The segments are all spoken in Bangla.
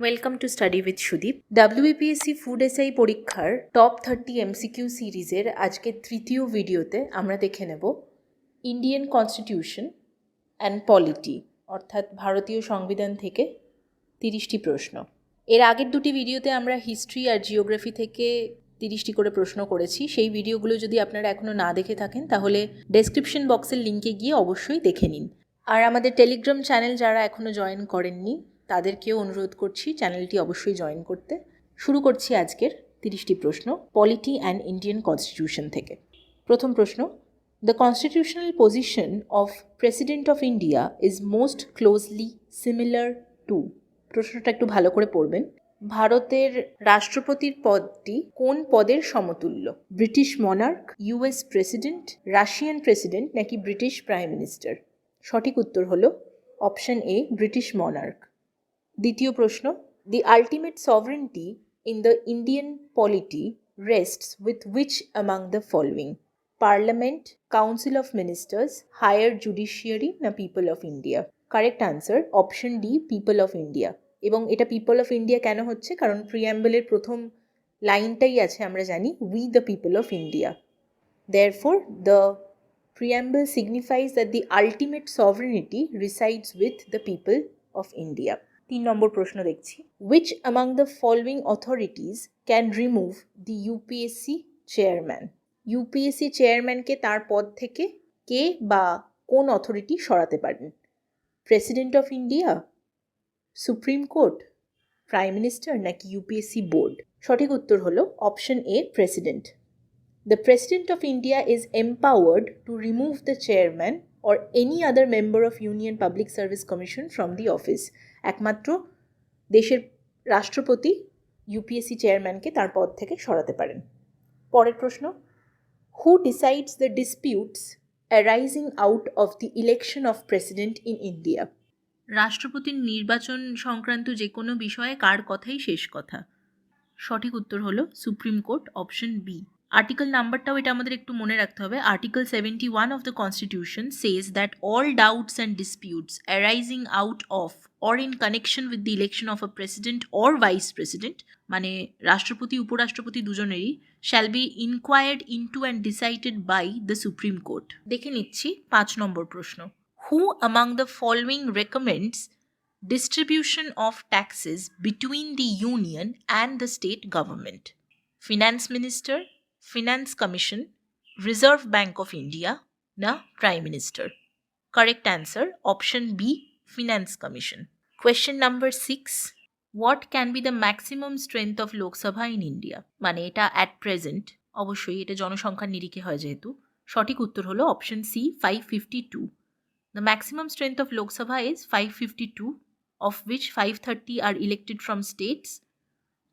Welcome to study with Sudip. WBPSC food SI পরীক্ষার টপ 30 MCQ সিরিজের আজকে তৃতীয় ভিডিওতে আমরা দেখে নেব ইন্ডিয়ান কনস্টিটিউশন অ্যান্ড পলিটি, অর্থাৎ ভারতীয় সংবিধান থেকে 30টি প্রশ্ন। এর আগের দুটি ভিডিওতে আমরা হিস্ট্রি আর জিওগ্রাফি থেকে 30টি করে প্রশ্ন করেছি। সেই ভিডিওগুলো যদি আপনারা এখনও না দেখে থাকেন তাহলে ডেসক্রিপশন বক্সের লিঙ্কে গিয়ে অবশ্যই দেখে নিন। আর আমাদের টেলিগ্রাম চ্যানেল যারা এখনও জয়েন করেননি তাদেরকেও অনুরোধ করছি চ্যানেলটি অবশ্যই জয়েন করতে। শুরু করছি আজকের 30টি প্রশ্ন পলিটি অ্যান্ড ইন্ডিয়ান কনস্টিটিউশন থেকে। প্রথম প্রশ্ন, the constitutional position of president of India is most closely similar to. প্রশ্নটা একটু ভালো করে পড়বেন। ভারতের রাষ্ট্রপতির পদটি কোন পদের সমতুল্য? British monarch, US president, Russian president নাকি ব্রিটিশ প্রাইম মিনিস্টার? সঠিক উত্তর হলো অপশন এ, ব্রিটিশ মনার্ক। দ্বিতীয় প্রশ্ন, the ultimate sovereignty in the Indian polity rests with which among the following? Parliament, council of ministers, higher judiciary না people of India? Correct answer option D, people of India. এবং এটা পিপল অফ ইন্ডিয়া কেন হচ্ছে? কারণ প্রিঅ্যাম্বলের প্রথম লাইনটাই আছে, আমরা জানি, we the people of India. Therefore, the preamble signifies that the ultimate sovereignty resides with the people of India. 3 নম্বর প্রশ্ন দেখছি। Which among the following authorities can remove the UPSC chairman? UPSC চেয়ারম্যানকে তার পদ থেকে কে বা কোন অথরিটি সরাতে পারেন? President of India, supreme court, prime minister নাকি ইউপিএসসি বোর্ড? সঠিক উত্তর হলো option A, president. The President of India is empowered to remove the chairman or any other member of Union Public Service Commission from the office. একমাত্র দেশের রাষ্ট্রপতি ইউপিএসসি চেয়ারম্যানকে তার পদ থেকে সরাতে পারেন। পরের প্রশ্ন, Who decides the disputes arising out of the election of president in India? রাষ্ট্রপতির নির্বাচন সংক্রান্ত যে কোনো বিষয়ে কার কথাই শেষ কথা? সঠিক উত্তর হলো supreme court, option B. Article নাম্বারটাও এটা আমাদের একটু মনে রাখতে হবে। Article 71 of the Constitution says that all doubts and disputes arising out of or in connection with the election of a president or vice president, মানে রাষ্ট্রপতি উপরাষ্ট্রপতি দুজনেরই, shall be inquired into and decided by the Supreme Court. দেখে নিচ্ছি 5 নম্বর প্রশ্ন। Who among the following recommends distribution of taxes between the union and the state government? Finance Minister, Finance Commission, Reserve Bank of India na Prime Minister? Correct answer option B, Finance Commission. Question number 6, what can be the maximum strength of Lok Sabha in India? মানে এটা at present, অবশ্যই এটা জনসংখ্যার নিরিখে হয় যেহেতু। সঠিক উত্তর হলো option C, 552. The maximum strength of Lok Sabha is 552, of which 530 are elected from states,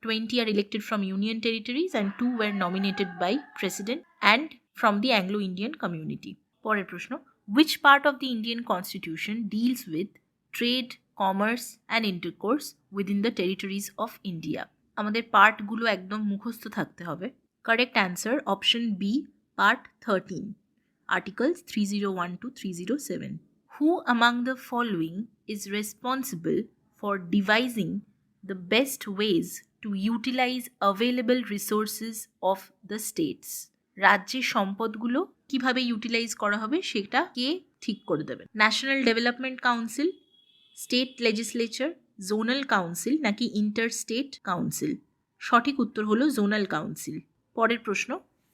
20 are elected from union territories and 2 were nominated by president and from the Anglo-Indian community. পরের প্রশ্ন, which part of the Indian constitution deals with trade, commerce and intercourse within the territories of India? আমাদের পার্টগুলো একদম মুখস্থ থাকতে হবে। Correct answer option B, part 13, Articles 301 to 307. Who among the following is responsible for devising the best ways to utilize available resources of the states? রাজ্যের সম্পদগুলো কিভাবে ইউটিলাইজ করা হবে সেটা কে ঠিক করে দেবে? National development council, state legislature, zonal council নাকি ইন্টার স্টেট কাউন্সিল? সঠিক উত্তর হলো জোনাল কাউন্সিল। পরের প্রশ্ন,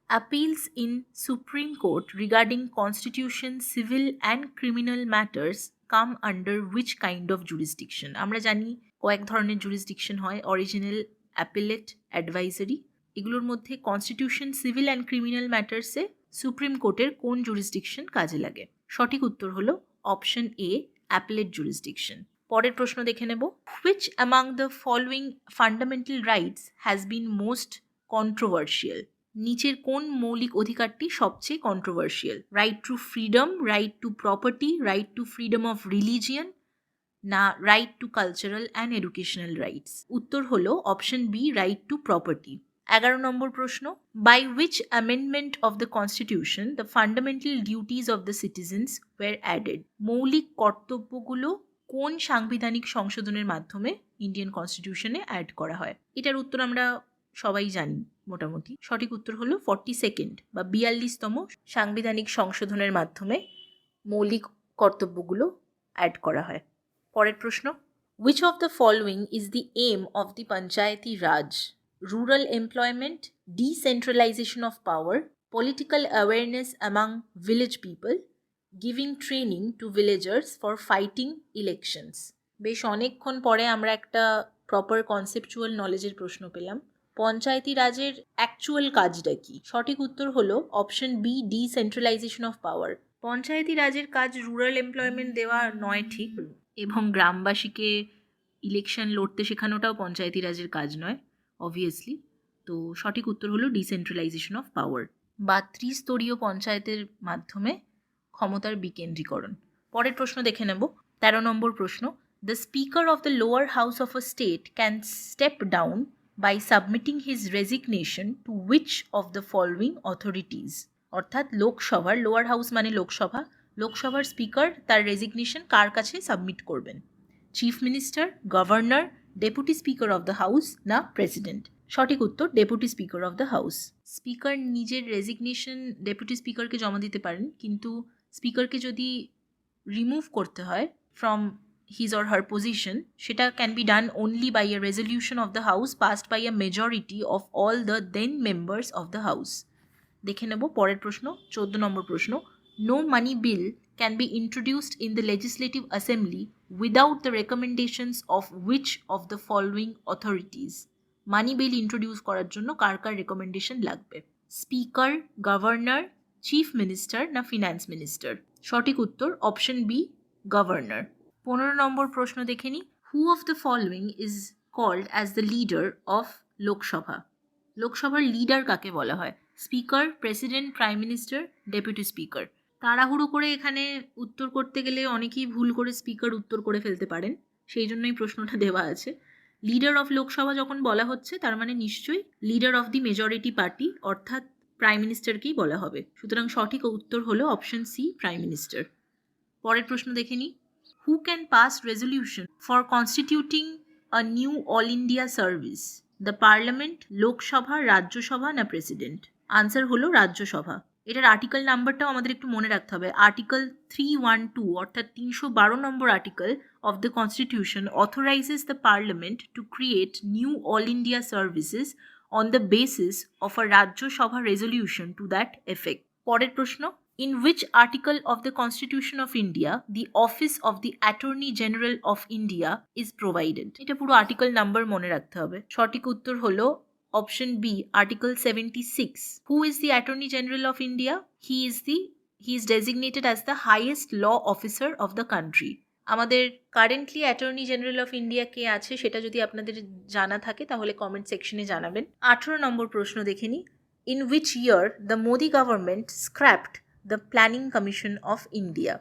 appeals in Supreme Court regarding constitution, civil and criminal matters come under which kind of jurisdiction? আমরা জানি কয়েক ধরনের jurisdiction হয়, অরিজিনাল, অ্যাপিলেট, অ্যাডভাইজারি। এগুলোর মধ্যে কনস্টিটিউশন, সিভিল অ্যান্ড ক্রিমিনাল ম্যাটার্সে সুপ্রিম কোর্টের কোন jurisdiction কাজে লাগে? সঠিক উত্তর হলো অপশন এ, অ্যাপিলেট jurisdiction. পরের প্রশ্ন দেখে নেব, which among the following fundamental rights has been most controversial? নিচের কোন মৌলিক অধিকারটি সবচেয়ে controversial? Right to freedom, right to property, right to freedom of religion না right to cultural and educational rights? উত্তর হলো option B, right to property. 11 নম্বর প্রশ্ন, by which amendment of the constitution the fundamental duties of the citizens were added? মৌলিক কর্তব্যগুলো কোন সাংবিধানিক সংশোধনের মাধ্যমে ইন্ডিয়ান কনস্টিটিউশনে অ্যাড করা হয়? এটার উত্তর আমরা সবাই জানি মোটামুটি। সঠিক উত্তর হলো 42nd বা 42তম সাংবিধানিক সংশোধনের মাধ্যমে মৌলিক কর্তব্যগুলো অ্যাড করা হয়। পরের প্রশ্ন, which of the following is the aim of the Panchayati Raj? Rural employment, decentralization of power, political awareness among village people, giving training to villagers for fighting elections. বেশ অনেকক্ষণ পরে আমরা একটা প্রপার কনসেপচুয়াল নলেজের প্রশ্ন পেলাম। পঞ্চায়েতি রাজের অ্যাকচুয়াল কাজটা কি? সঠিক উত্তর হলো option B, decentralization of power. Panchayati রাজের কাজ রুরাল এমপ্লয়মেন্ট দেওয়া নয় ঠিক, এবং গ্রামবাসীকে ইলেকশন লড়তে শেখানোটাও পঞ্চায়েতি রাজের কাজ নয় অবভিয়াসলি। তো সঠিক উত্তর হলো ডিসেন্ট্রালাইজেশন অফ পাওয়ার বা ত্রিস্তরীয় পঞ্চায়েতের মাধ্যমে ক্ষমতার বিকেন্দ্রীকরণ। পরের প্রশ্ন দেখে নেব। 13 নম্বর প্রশ্ন, the speaker of the lower house of a state can step down by submitting his resignation to which of the following authorities? অর্থাৎ লোকসভার, লোয়ার হাউস মানে লোকসভা, লোকসভার স্পিকার তার রেজিগনেশন কার কাছে সাবমিট করবেন? Chief minister, governor, deputy speaker of the house না প্রেসিডেন্ট? সঠিক উত্তর deputy speaker of the house. Speaker নিজের রেজিগনেশন ডেপুটি স্পিকারকে জমা দিতে পারেন, কিন্তু স্পিকারকে যদি রিমুভ করতে হয় from his or her position, সেটা can be done only by a resolution of the house passed by a majority of all the then members of the house. দেখে নেব পরের প্রশ্ন, 14 নম্বর প্রশ্ন, no money bill can be introduced in the legislative assembly without the recommendations of which of the following authorities? Money bill introduce করার জন্য কার কার রেকমেন্ডেশন লাগবে? স্পিকার, গভর্নর, চিফ মিনিস্টার না ফিনান্স মিনিস্টার? সঠিক উত্তর অপশন বি, গভর্নর। 15 নম্বর প্রশ্ন দেখে নিই, who of the following is called as the leader of Lok Sabha? লোকসভার লিডার কাকে বলা হয়? Speaker, president, prime minister, deputy speaker? তাড়াহুড়ো করে এখানে উত্তর করতে গেলে অনেকেই ভুল করে স্পিকার উত্তর করে ফেলতে পারেন, সেই জন্যই প্রশ্নটা দেওয়া আছে। লিডার অফ লোকসভা যখন বলা হচ্ছে তার মানে নিশ্চয়ই leader of the majority party অর্থাৎ প্রাইম মিনিস্টারকেই বলা হবে। সুতরাং সঠিক উত্তর হলো অপশন সি, প্রাইম মিনিস্টার। পরের প্রশ্ন দেখে নিই, who can pass resolution for constituting a new all India service? The parliament, Lok Sabha, Rajya Sabha না প্রেসিডেন্ট? আনসার হলো রাজ্যসভা। এটার আর্টিকেল নাম্বারটাও আমাদের একটু মনে রাখতে হবে। আর্টিকেল 312 অর্থাৎ 312 নম্বর article of the Constitution authorizes the Parliament to create new All India services on the basis of a Rajya Sabha resolution to that effect. পরের প্রশ্ন, in which article of the Constitution of India the office of the Attorney General of India is provided? এটা পুরো আর্টিকেল নাম্বার মনে রাখতে হবে। সঠিক উত্তর হলো option B, article 76। Who is the Attorney General of India? He is designated as the highest law officer of the country. আমাদের currently attorney general of India কে আছে সেটা যদি আপনাদের জানা থাকে তাহলে কমেন্ট সেকশনে জানাবেন। 18 নম্বর প্রশ্ন দেখে নিই, in which year the Modi government scrapped the planning commission of India?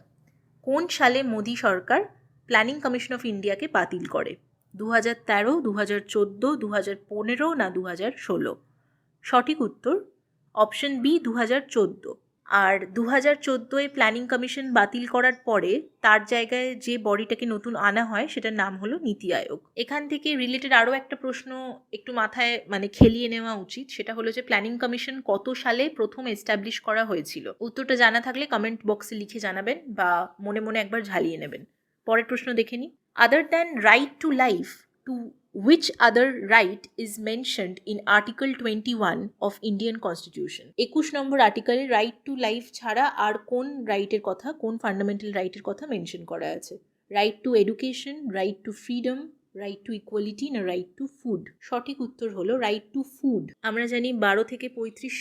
কোন সালে মোদি সরকার প্ল্যানিং কমিশন অফ ইন্ডিয়াকে বাতিল করে? 2013, 2014, 2015 না 2016? সঠিক উত্তর অপশন বি, 2014। আর 2014-এ প্ল্যানিং কমিশন বাতিল করার পরে তার জায়গায় যে বডিটাকে নতুন আনা হয় সেটার নাম হলো নীতি আয়োগ। এখান থেকে রিলেটেড আরও একটা প্রশ্ন একটু মাথায় খেলিয়ে নেওয়া উচিত, সেটা হলো যে প্ল্যানিং কমিশন কত সালে প্রথম এস্টাবলিশ করা হয়েছিল? উত্তরটা জানা থাকলে কমেন্ট বক্সে লিখে জানাবেন বা মনে মনে একবার ঝালিয়ে নেবেন। পরের প্রশ্ন দেখে নিই, other than right to life, to which other right is mentioned in Article 21 of Indian Constitution? 21 নম্বর আর্টিকেলে রাইট টু লাইফ ছাড়া আর কোন রাইটের কথা, কোন ফান্ডামেন্টাল রাইটের কথা মেনশন করা আছে? Right two education, right to freedom, right to equality না রাইট টু ফুড? সঠিক উত্তর হলো রাইট টু ফুড। আমরা জানি 12 থেকে 35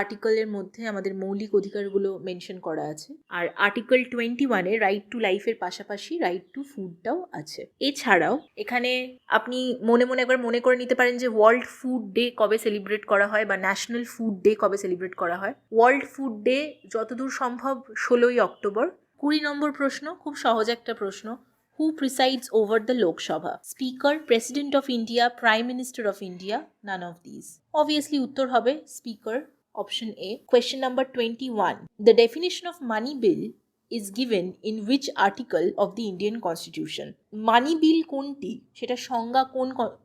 আর্টিকেলের মধ্যে আমাদের মৌলিক অধিকারগুলো মেনশন করা আছে, আর আর্টিকেল 21-এ রাইট টু লাইফের পাশাপাশি রাইট টু ফুডটাও আছে। এছাড়াও এখানে আপনি মনে মনে একবার মনে করে নিতে পারেন যে ওয়ার্ল্ড ফুড ডে কবে সেলিব্রেট করা হয় বা ন্যাশনাল ফুড ডে কবে সেলিব্রেট করা হয়। ওয়ার্ল্ড ফুড ডে যতদূর সম্ভব 16ই অক্টোবর। 20 নম্বর প্রশ্ন, খুব সহজ একটা প্রশ্ন, who presides over the Lok Sabha? Speaker, president of India, prime minister of India, none of this? Obviously উত্তর হবে speaker, option A. Question number 21. The definition of money bill is given in which article of the Indian Constitution? মানি বিল কোনটি সেটা সংজ্ঞা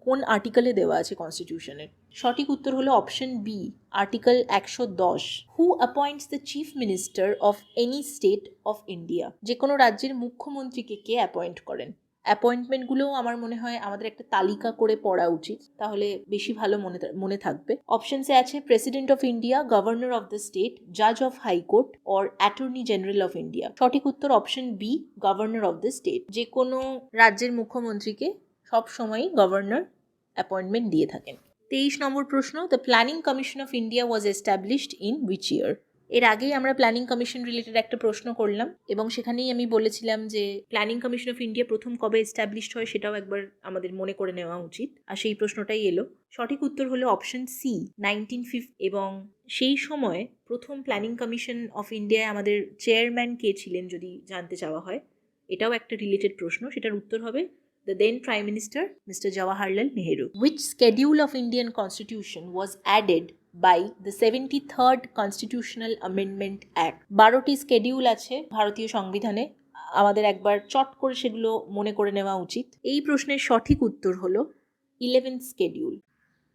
কোন আর্টিকেলে দেওয়া আছে কনস্টিটিউশনের? সঠিক উত্তর হলো option B, article 110। Who appoints the chief minister of any state of India? যে কোনো রাজ্যের মুখ্যমন্ত্রীকে কে অ্যাপয়েন্ট করেন? অ্যাপয়েন্টমেন্টগুলোও আমার মনে হয় আমাদের একটা তালিকা করে পড়া উচিত, তাহলে বেশি ভালো মনে থাকবে। অপশনসে আছে president of India, governor of the state, জাজ of high court or attorney general of India. সঠিক উত্তর option B, governor of the state. যে কোনো রাজ্যের মুখ্যমন্ত্রীকে সবসময়ই গভর্নর অ্যাপয়েন্টমেন্ট দিয়ে থাকেন। 23 নম্বর প্রশ্ন, the planning commission of India was established in which year? এর আগেই আমরা প্ল্যানিং কমিশন রিলেটেড একটা প্রশ্ন করলাম এবং সেখানেই আমি বলেছিলাম যে প্ল্যানিং কমিশন অফ ইন্ডিয়া প্রথম কবে এস্টাবলিশড হয় সেটাও একবার আমাদের মনে করে নেওয়া উচিত, আর সেই প্রশ্নটাই এলো। সঠিক উত্তর হলো অপশন সি, 1950। এবং সেই সময় প্রথম প্ল্যানিং কমিশন অফ ইন্ডিয়ায় আমাদের চেয়ারম্যান কে ছিলেন যদি জানতে চাওয়া হয়, এটাও একটা রিলেটেড প্রশ্ন। সেটার উত্তর হবে the then Prime Minister, Mr. Jawaharlal Nehru. Which schedule of Indian Constitution was added by the 73rd Constitutional Amendment Act? 12টি স্কেডিউল আছে ভারতীয় সংবিধানে, আমাদের একবার চট করে সেগুলো মনে করে নেওয়া উচিত। এই প্রশ্নের সঠিক উত্তর হলো 11th স্কেডিউল,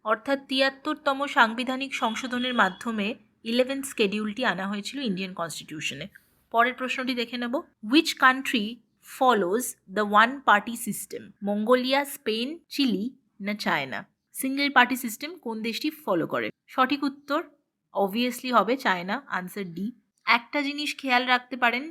অর্থাৎ 73তম সাংবিধানিক সংশোধনের মাধ্যমে 11th স্কেডিউলটি আনা হয়েছিল ইন্ডিয়ান কনস্টিটিউশনে। পরের প্রশ্নটি দেখে নেব। Which country follows the one party system? Mongolia, Spain, Chile না চায়না? সিঙ্গেল পার্টি সিস্টেম কোন দেশটি ফলো করে? সঠিক উত্তর অবভিয়াসলি হবে চায়না, আনসার ডি। একটা জিনিস খেয়াল রাখতে পারেন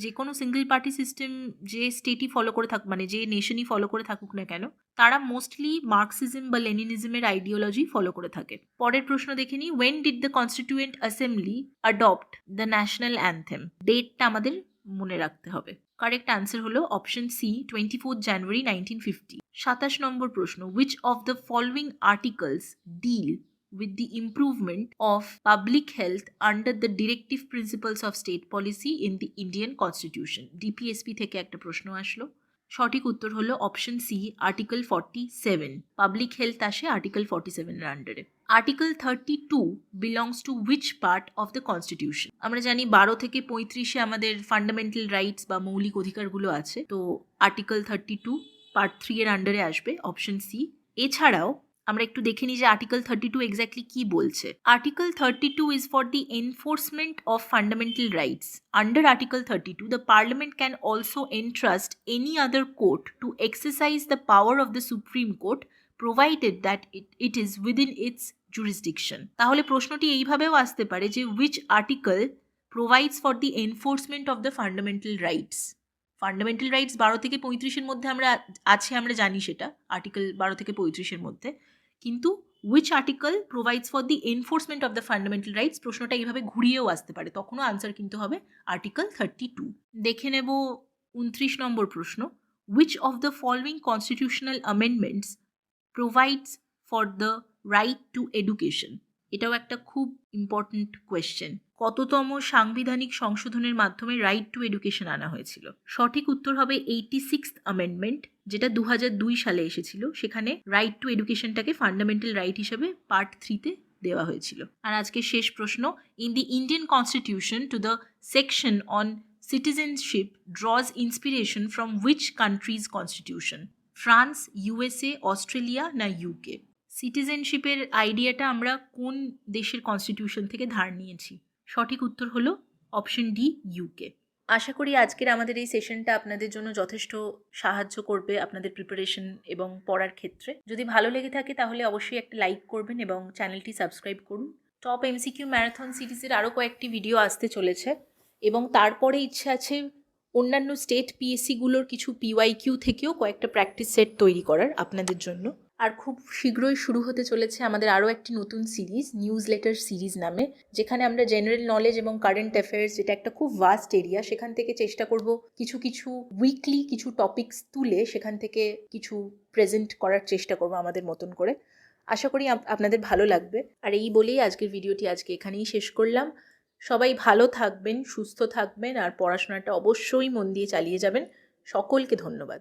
যে কোনো সিঙ্গেল পার্টি সিস্টেম যে স্টেটই ফলো করে থাকুক, মানে যে নেশনই ফলো করে থাকুক না কেন, তারা মোস্টলি মার্কসিজম বা লেনিনিজমের আইডিওলজি ফলো করে থাকে। পরের প্রশ্ন দেখে নিই। When did the constituent assembly adopt the national anthem? ডেটটা আমাদের মনে রাখতে হবে। কারেক্ট আনসার হলো অপশন সি, 24 জানুয়ারি 1950। 27 নম্বর প্রশ্ন, which of the following articles deal with the improvement of public health under the directive principles of state policy in the Indian Constitution? DPSP থেকে একটা প্রশ্ন আসলো। সঠিক উত্তর হলো option C, article 47। Public health আসে আর্টিকেল 47 এর আন্ডারে। Article 32 belongs to which part of the constitution? আমরা জানি 12 থেকে 35-এ আমাদের ফান্ডামেন্টাল রাইটস বা মৌলিক অধিকারগুলো আছে, তো আর্টিকেল 32 পার্ট 3 এর আন্ডারে আসবে, অপশন সি। এছাড়াও আমরা একটু দেখে নিই যে আর্টিকেল 32 এক্স্যাক্টলি কি বলছে। Article 32 is for the enforcement of fundamental rights. Under article 32 the parliament can also entrust any other court two exercise the power of the supreme court provided that it is within its jurisdiction. তাহলে প্রশ্নটি এইভাবেও আসতে পারে যে which article provides for the enforcement of the fundamental rights? Fundamental rights 12 থেকে 35-এর মধ্যে আমরা জানি, সেটা আর্টিকেল 12 থেকে 35-এর মধ্যে, কিন্তু which article provides for the enforcement of the fundamental rights? প্রশ্নটা এইভাবে ঘুরিয়েও আসতে পারে, তখনও আনসার কিন্তু হবে আর্টিকেল 32। দেখে নেব 29 নম্বর প্রশ্ন, which of the following constitutional amendments provides for the right to education? এটাও একটা খুব ইম্পর্ট্যান্ট কোয়েশ্চেন। কততম সাংবিধানিক সংশোধনের মাধ্যমে রাইট টু এডুকেশন আনা হয়েছিল? সঠিক উত্তর হবে 86th অ্যামেন্ডমেন্ট, যেটা 2002 সালে এসেছিল। সেখানে রাইট টু এডুকেশনটাকে ফান্ডামেন্টাল রাইট হিসেবে পার্ট 3-তে দেওয়া হয়েছিল। আর আজকে শেষ প্রশ্ন, in the Indian constitution to the section on citizenship ড্রজ inspiration from which countries constitution? France, USA, Australia না ইউকে? সিটিজেনশিপের আইডিয়াটা আমরা কোন দেশের কনস্টিটিউশন থেকে ধার নিয়েছি? সঠিক উত্তর হলো অপশন ডি, ইউকে। আশা করি আজকের আমাদের এই সেশনটা আপনাদের জন্য যথেষ্ট সাহায্য করবে আপনাদের প্রিপারেশন এবং পড়ার ক্ষেত্রে। যদি ভালো লেগে থাকে তাহলে অবশ্যই একটা লাইক করবেন এবং চ্যানেলটি সাবস্ক্রাইব করুন। টপ এমসিকিউ ম্যারাথন সিরিজের আরও কয়েকটি ভিডিও আসতে চলেছে এবং তারপরে ইচ্ছা আছে অন্যান্য স্টেট পিএসসিগুলোর কিছু পিওয়াইকিউ থেকেও কয়েকটা প্র্যাকটিস সেট তৈরি করার আপনাদের জন্য। আর খুব শীঘ্রই শুরু হতে চলেছে আমাদের আরও একটি নতুন সিরিজ, নিউজ লেটার সিরিজ নামে, যেখানে আমরা জেনারেল নলেজ এবং কারেন্ট অ্যাফেয়ার্স, যেটা একটা খুব ভাস্ট এরিয়া, সেখান থেকে চেষ্টা করব কিছু উইকলি কিছু টপিকস তুলে সেখান থেকে কিছু প্রেজেন্ট করার চেষ্টা করব আমাদের মতন করে। আশা করি আপনাদের ভালো লাগবে। আর এই বলেই আজকের ভিডিওটি এখানেই শেষ করলাম। সবাই ভালো থাকবেন, সুস্থ থাকবেন আর পড়াশোনাটা অবশ্যই মন দিয়ে চালিয়ে যাবেন। সকলকে ধন্যবাদ।